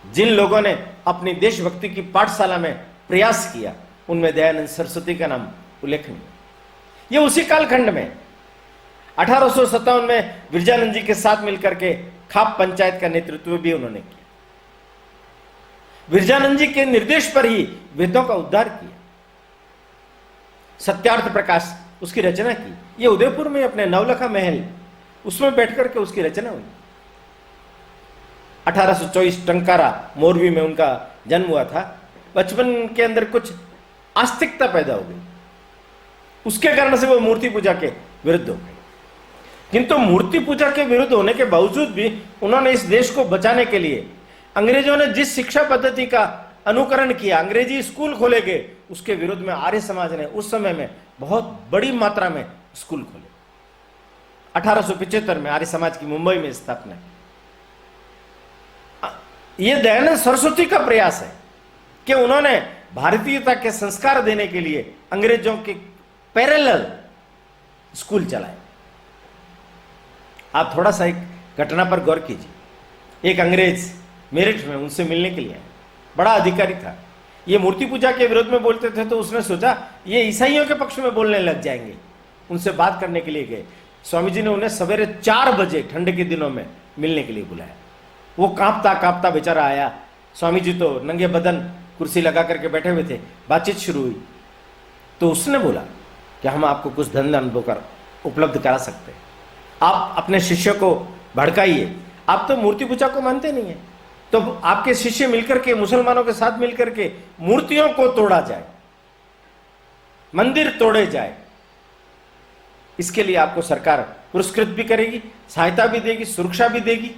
जिन लोगों ने अपनी देशभक्ति की पाठशाला में प्रयास किया, उनमें दयानंद सरस्वती का नाम उल्लेखनीय। ये उसी कालखंड में 1857 में विरजानंद जी के साथ मिलकर के खाप पंचायत का नेतृत्व भी उन्होंने किया। विरजानंद जी के निर्देश पर ही वेदों का उद्धार किया। सत्यार्थ प्रकाश उसकी रचना की। ये उदयपुर में अपने नवलखा महल, उसमें बैठकर के उसकी रचना हुई। 1824 टंकारा मोरवी में उनका जन्म हुआ था। बचपन के अंदर कुछ आस्तिकता पैदा हो गई, उसके कारण से वो मूर्ति पूजा के विरुद्ध हो गए। किंतु मूर्ति पूजा के विरुद्ध होने के बावजूद भी उन्होंने इस देश को बचाने के लिए, अंग्रेजों ने जिस शिक्षा पद्धति का अनुकरण किया, अंग्रेजी स्कूल खोले गए, उसके विरुद्ध में आर्य समाज ने उस समय में बहुत बड़ी मात्रा में स्कूल खोले। 1875 में आर्य समाज की मुंबई में स्थापना की। यह दयानंद सरस्वती का प्रयास है कि उन्होंने भारतीयता के संस्कार देने के लिए अंग्रेजों के पैरेलल स्कूल चलाए। आप थोड़ा सा एक घटना पर गौर कीजिए। एक अंग्रेज मेरठ में उनसे मिलने के लिए आया, बड़ा अधिकारी था। ये मूर्ति पूजा के विरोध में बोलते थे, तो उसने सोचा ये ईसाइयों के पक्ष में बोलने लग जाएंगे। उनसे बात करने के लिए गए। स्वामी जी ने उन्हें सवेरे 4 बजे ठंड के दिनों में मिलने के लिए बुलाया। वो कांपता कांपता बेचारा आया। स्वामी जी तो नंगे बदन कुर्सी लगा करके बैठे हुए थे। बातचीत शुरू हुई तो उसने बोला कि हम आपको कुछ धन अनुभव उपलब्ध करा सकते हैं, आप अपने शिष्य को भड़काइए। आप तो मूर्ति पूजा को मानते नहीं है, तो आपके शिष्य मिलकर के, मुसलमानों के साथ मिलकर के मूर्तियों को तोड़ा जाए, मंदिर तोड़े जाए। इसके लिए आपको सरकार पुरस्कृत भी करेगी, सहायता भी देगी, सुरक्षा भी देगी।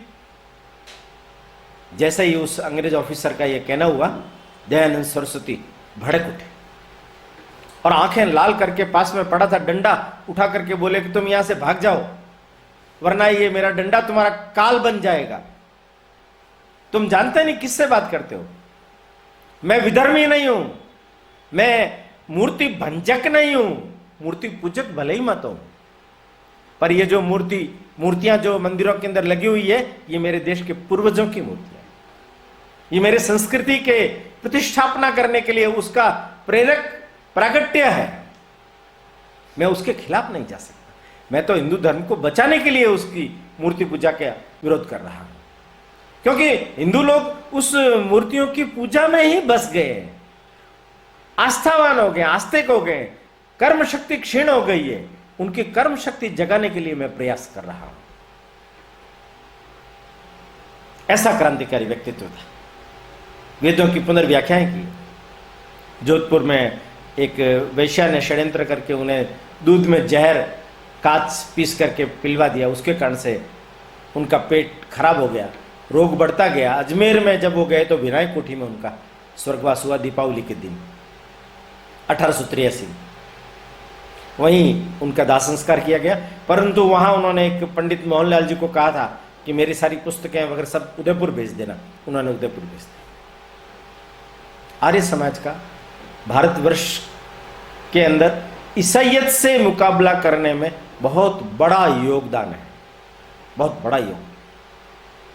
जैसे ही उस अंग्रेज ऑफिसर का यह कहना हुआ, दयानंद सरस्वती भड़क उठे और आंखें लाल करके पास में पड़ा था डंडा उठा करके बोले कि तुम यहां से भाग जाओ, वरना ये मेरा डंडा तुम्हारा काल बन जाएगा। तुम जानते नहीं किससे बात करते हो। मैं विधर्मी नहीं हूं, मैं मूर्ति भंजक नहीं हूं, मूर्ति पूजक भले ही मत हो, पर ये जो मूर्तियां जो मंदिरों के अंदर लगी हुई है, ये मेरे देश के पूर्वजों की मूर्तियां, ये मेरे संस्कृति के प्रतिष्ठापना करने के लिए उसका प्रेरक प्रागट्य है। मैं उसके खिलाफ नहीं जा सकता। मैं तो हिंदू धर्म को बचाने के लिए उसकी मूर्ति पूजा का विरोध कर रहा हूं, क्योंकि हिंदू लोग उस मूर्तियों की पूजा में ही बस गए, आस्थावान हो गए, आस्तिक हो गए, कर्म शक्ति क्षीण हो गई है। उनकी कर्म शक्ति जगाने के लिए मैं प्रयास कर रहा हूं। ऐसा क्रांतिकारी व्यक्तित्व था। वेदों की पुनर्व्याख्याएं की। जोधपुर में एक वैश्या ने षड्यंत्र करके उन्हें दूध में जहर काच पीस करके पिलवा दिया, उसके कारण से उनका पेट खराब हो गया, रोग बढ़ता गया। अजमेर में जब वो गए तो विनायक कोठी में उनका स्वर्गवास हुआ दीपावली के दिन 1883। वहीं उनका दाह संस्कार किया गया। परंतु वहां उन्होंने एक पंडित मोहनलाल जी को कहा था कि मेरी सारी पुस्तकें वगैरह सब उदयपुर भेज देना। उन्होंने उदयपुर भेज दिया। आर्य समाज का भारतवर्ष के अंदर ईसाइयत से मुकाबला करने में बहुत बड़ा योगदान है, बहुत बड़ा योगदान।